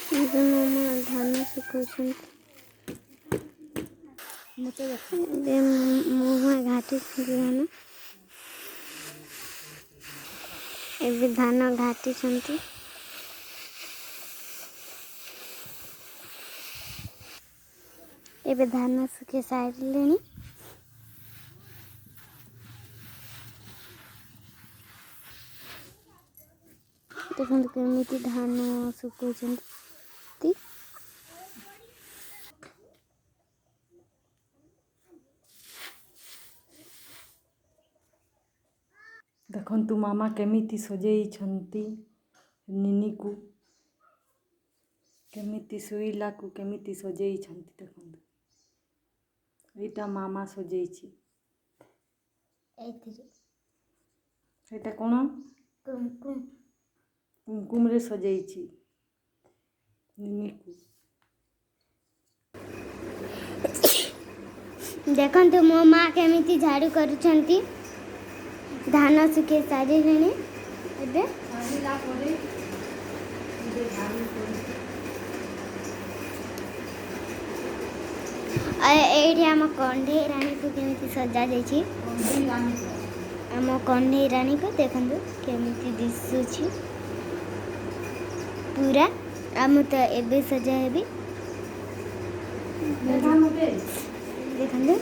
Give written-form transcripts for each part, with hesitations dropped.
ଏବେ ମାମା ଧାନ ଶୁଖଉଛନ୍ତି। ଏବେ ମୁହଁ ଘାଟିଛନ୍ତି ଧାନ। ଏବେ ଧାନ ଘାଟିଛନ୍ତି। ଏବେ ଧାନ ଶୁଖେଇ ସାରିଲେଣି। ଦେଖନ୍ତୁ କେମିତି ଧାନ ଶୁଖଉଛନ୍ତି। ଦେଖନ୍ତୁ ମାମା କେମିତି ସଜେଇଛନ୍ତି ନିନିକୁ, କେମିତି ଶୋଇଲାକୁ କେମିତି ସଜେଇଛନ୍ତି ଦେଖନ୍ତୁ। ଏଇଟା ମାମା ସଜେଇଛି। ଏଇଟା କ'ଣ? କୁମକୁମରେ ସଜେଇଛି ନିନିକୁ। ଦେଖନ୍ତୁ ମୋ ମା କେମିତି ଝାଡ଼ୁ କରୁଛନ୍ତି। ଧାନ ଶୁଖେଇ ସାରିଲେଣି। ଏବେ ଏଇଠି ଆମ କଣ୍ଢେଇ ରାଣୀକୁ କେମିତି ସଜାଯାଇଛି। ଆମ କଣ୍ଢେଇ ରାଣୀକୁ ଦେଖନ୍ତୁ କେମିତି ଦିଶୁଛି ପୁରା। ମୁଁ ତ ଏବେ ସଜା ହେବି। ଦେଖନ୍ତୁ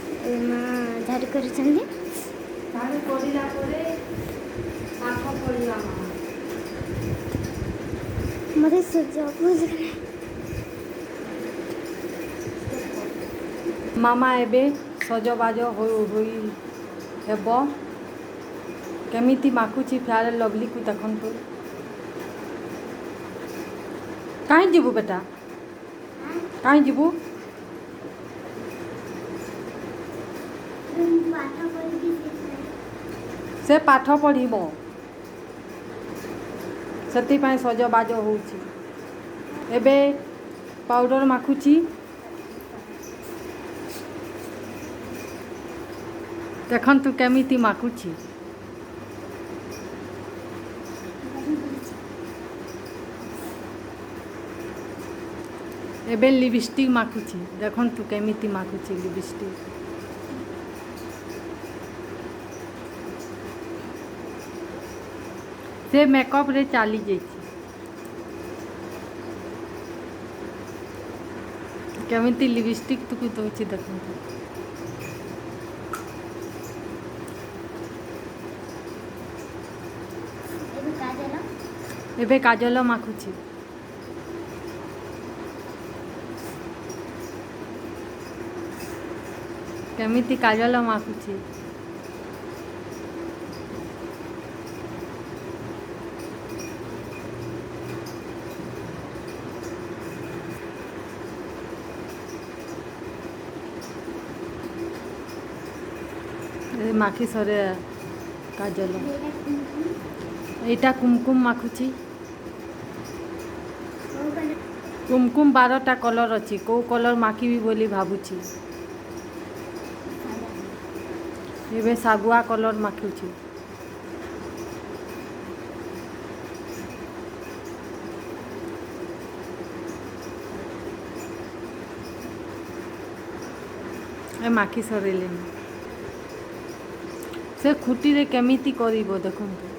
ମା ଝାଡ଼ୁ କରୁଛନ୍ତି। ଝାଡ଼ୁ କରିଲା ପରେ ପାଠ ପଢ଼ିବା ମୋତେ ସଜା ମାମା ଏବେ ସଜବାଜ ହୋଇ ହେବ। କେମିତି ମାଖୁଛି ଫେୟାର ଲଭଲିକୁ ଦେଖନ୍ତୁ। କାହିଁ ଯିବୁ ବେଟା? କାହିଁ ଯିବୁ? ସେ ପାଠ ପଢ଼ିବ, ସେଥିପାଇଁ ସଜବାଜ ହେଉଛି। ଏବେ ପାଉଡ଼ର ମାଖୁଛି। ଦେଖନ୍ତୁ କେମିତି ମାଖୁଛି। ଏବେ ଲିପଷ୍ଟିକ୍ ମାଖୁଛି। ଦେଖନ୍ତୁ କେମିତି ମାଖୁଛି ଲିପଷ୍ଟିକ୍। ସେ ମେକଅପ୍ରେ ଚାଲିଯାଇଛି। କେମିତି ଲିପଷ୍ଟିକ୍କୁ ଦେଉଛି ଦେଖନ୍ତୁ। ଏବେ କାଜଲ ମାଖୁଛି। କେମିତି କାଜଲ ମାଖୁଛି। ମାଖି ସରେ କାଜଲ। ଏଇଟା କୁମକୁମ ମାଖୁଛି। କୁମକୁମ 12ଟା କଲର୍ ଅଛି। କେଉଁ କଲର୍ ମାଖିବି ବୋଲି ଭାବୁଛି। ଏବେ ଶାଗୁଆ କଲର୍ ମାଖୁଛି। ମାଖି ସରେଇଲେଣି। ସେ ଖୁଟିରେ କେମିତି କରିବ ଦେଖନ୍ତୁ।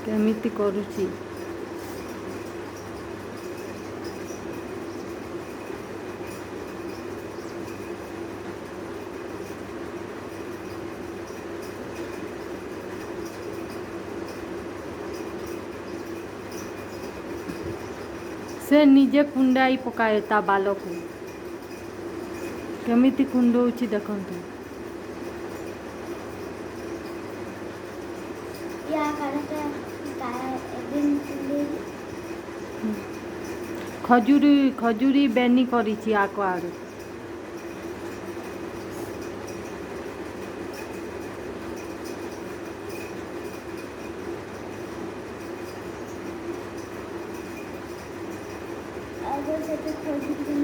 କେମିତି କରୁଛି। ସେ ନିଜେ କୁଣ୍ଡାଇ ପକାଏ ତା ବାଲକୁ। କେମିତି କୁଣ୍ଡଉଛି ଦେଖନ୍ତୁ। ଖଜୁରୀ ବେନି କରିଛି ଆଗ ଆଡ଼େ। ଆଗ ସେଠି ଖଜୁରୀ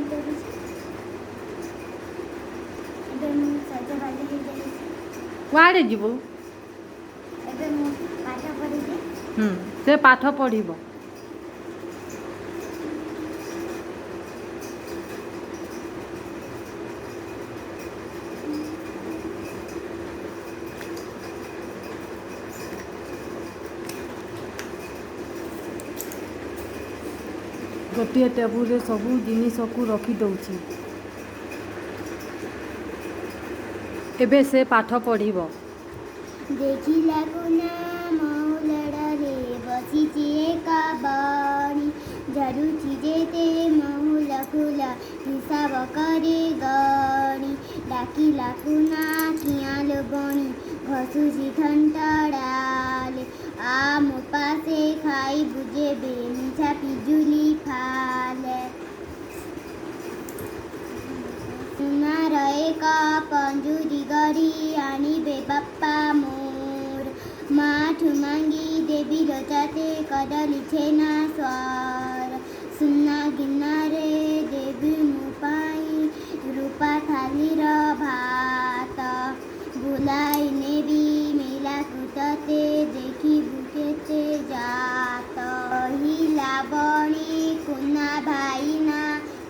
କୁଆଡ଼େ ଯିବୁ? ଏବେ ମୁଁ ପାଠ ପଢ଼ିବି। ସେ ପାଠ ପଢ଼ିବ। ଗୋଟିଏ ଟେବୁଲରେ ସବୁ ଜିନିଷକୁ ରଖିଦେଉଛି। ଏବେ ସେ ପାଠ ପଢ଼ିବ। ଦେଖିଲାକୁ ନା ମହୁଲଡ଼ରେ ବସିଛି ଏକ ବଣି, ଝରୁଛି ଯେତେ ମହୁଲ ଫୁଲ ହିସାବ କରି ଗଣି। ଡାକିଲାକୁ ନା କିଆଁ ବଣି ଘଷୁଛି ଥଣ୍ଟ ଡାଲେ, ଆ ମୋ ପାଶେ ଖାଇବୁ ଯେବେ ମିଠା ପିଜୁଳି ଫାଲେ। ସୁନାର ଏକ ପଞ୍ଜୁରୀ ଗଢ଼ି ଆଣିବେ ବାପା ମୋର, ମାଠୁ ମାଗି ଦେବି ରଚାତେ କଦଳୀ ଛେନା ସ୍ୱାର। ସୁନା ଗିନାରେ ଦେବି ମୋ ପାଇଁ ରୂପା ଥାଲିର ଭାତ, ବୁଲାଇ ନେବି ମେଲାକୁ ତତେ ଦେଖିବୁ କେତେ ଜାତ। କହିଲା ବଣି କୁନା ଭାଇନା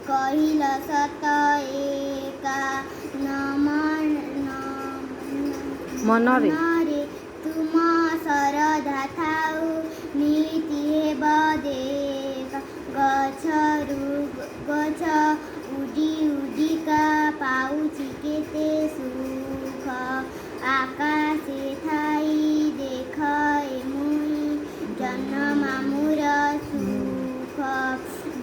କହିଲ ସତ ଏକା, ମନରେ ତୁମ ଶରଧା ଥାଉ ନୀତି ହେବ ଦେଖା। ଗଛରୁ ଗଛ ଉଡ଼ି ଉଡ଼ିକା ପାଉଛି କେତେ ସୁଖ, ଆକାଶେ ଥାଇ ଦେଖ ଏ ମୁଇଁ ଜହ୍ନମାମୁଁର ସୁଖ।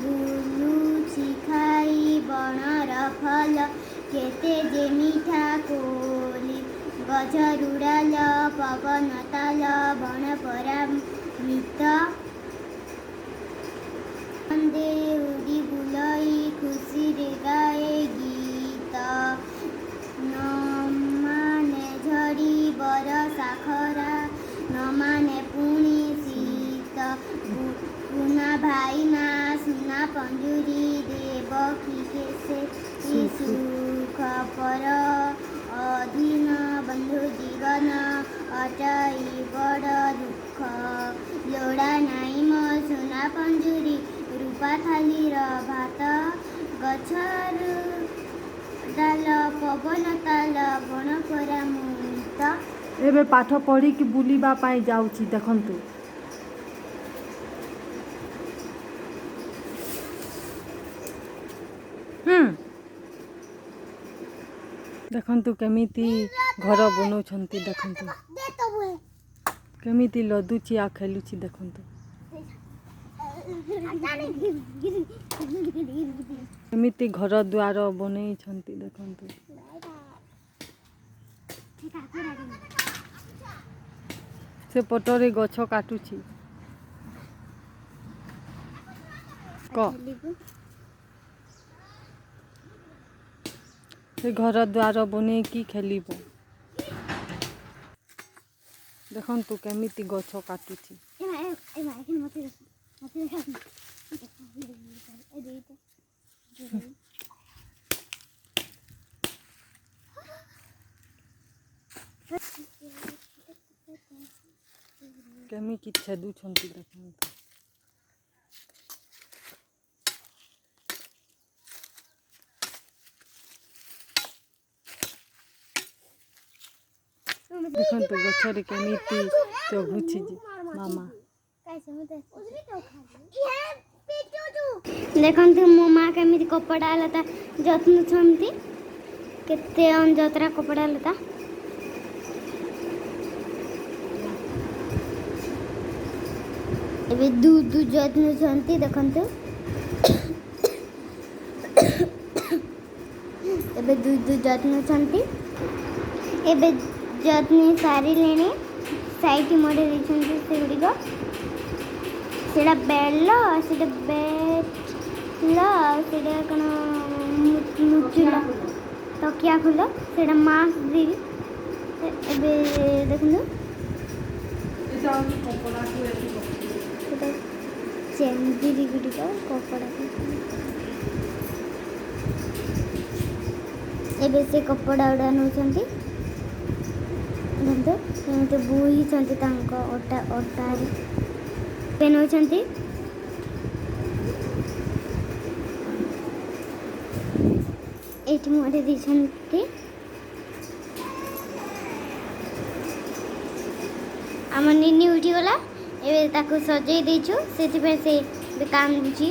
ବୁଲୁଛି ଖାଇ ବଣର ଫଳ କେତେ ଯେ ମିଠା କୋଳି, ଗଛରୁ ଡାଳ ପବନ ତାଳ ବଣ ପରା ମୃତ। ବନ୍ଦେ ଉଡ଼ି ବୁଲଇ ଖୁସିରେ ଗାଏ ଗୀତ, ନ ମାନେ ଝଡ଼ି ବରଷା ଖରା, ନ ମାନେ ପୁଣି ଶୀତ। କୁନା ଭାଇନା ସୁନା ପଞ୍ଜୁରୀ ଦେବ କି ସେ ସୁଖ, ପର ଅଧୀନ ବନ୍ଧୁ ଜୀବନ ଅଟଇ ବଡ଼ ଦୁଃଖ। ଲୋଡ଼ା ନାଇଁ ମୋ ସୁନା ପଞ୍ଜୁରୀ ରୂପା ଥାଲିର ଭାତ, ଗଛରୁ ଡାଳ ପବନ ତାଳ ବଣ ପରା ମୃତ। ଏବେ ପାଠ ପଢ଼ିକି ବୁଲିବା ପାଇଁ ଯାଉଛି। ଦେଖନ୍ତୁ ଦେଖନ୍ତୁ କେମିତି ଘର ବନଉଛନ୍ତି। ଦେଖନ୍ତୁ କେମିତି ଲଦୁଛି ଆଉ ଖେଲୁଛି। ଦେଖନ୍ତୁ କେମିତି ଘର ଦ୍ୱାର ବନେଇଛନ୍ତି। ଦେଖନ୍ତୁ ସେ ପଟରେ ଗଛ କାଟୁଛି। ସେ ଘର ଦ୍ୱାର ବନେଇକି ଖେଳିବ। ଦେଖନ୍ତୁ କେମିତି ଗଛ କାଟୁଛି। କେମିତି ଛେଦୁଛନ୍ତି। ଦେଖନ୍ତୁ ଦେଖନ୍ତୁ ଗଛରେ କେମିତି ଚଘୁଛି ମାମା। ଦେଖନ୍ତୁ ମୋ ମା କେମିତି କପଡ଼ା ଲତା ଯତ୍ନୁଛନ୍ତି, କେତେ ଅଞ୍ଜତରା କପଡ଼ା ଲତା। ଏବେ ଦୁଧ ଯତ୍ନୁଛନ୍ତି। ଦେଖନ୍ତୁ ଏବେ ଦୁଧ ଯତ୍ନୁଛନ୍ତି। ଏବେ ଯତ୍ନ ସାରିଲେଣି, ସାଇଟ୍ ମଡ଼େଇ ଦେଇଛନ୍ତି ସେଗୁଡ଼ିକ। ସେଇଟା ବେଲ, ସେଇଟା ବେଲ, ସେଇଟା କ'ଣ ମୁଚୁଲା ତକିଆ ଫୁଲ, ସେଇଟା ମାସ୍ ଦେଇ। ଏବେ ଦେଖନ୍ତୁ ସେଇଟା ଚେନ୍ଦିରି ଗୁଡ଼ିକ କପଡ଼ା। ଏବେ ସେ କପଡ଼ା ଗୁଡ଼ା ନେଉଛନ୍ତି। ଦେଖନ୍ତୁ କେମିତି ବୁହିଛନ୍ତି ତାଙ୍କ ଅଟାରେ ପେନଉଛନ୍ତି। ଏଇଠି ମୋତେ ଦେଇଛନ୍ତି ଆମ ନିନି ଉଠିଗଲା, ଏବେ ତାକୁ ସଜେଇ ଦେଇଛୁ, ସେଥିପାଇଁ ସେ କାନ୍ଦୁଛି।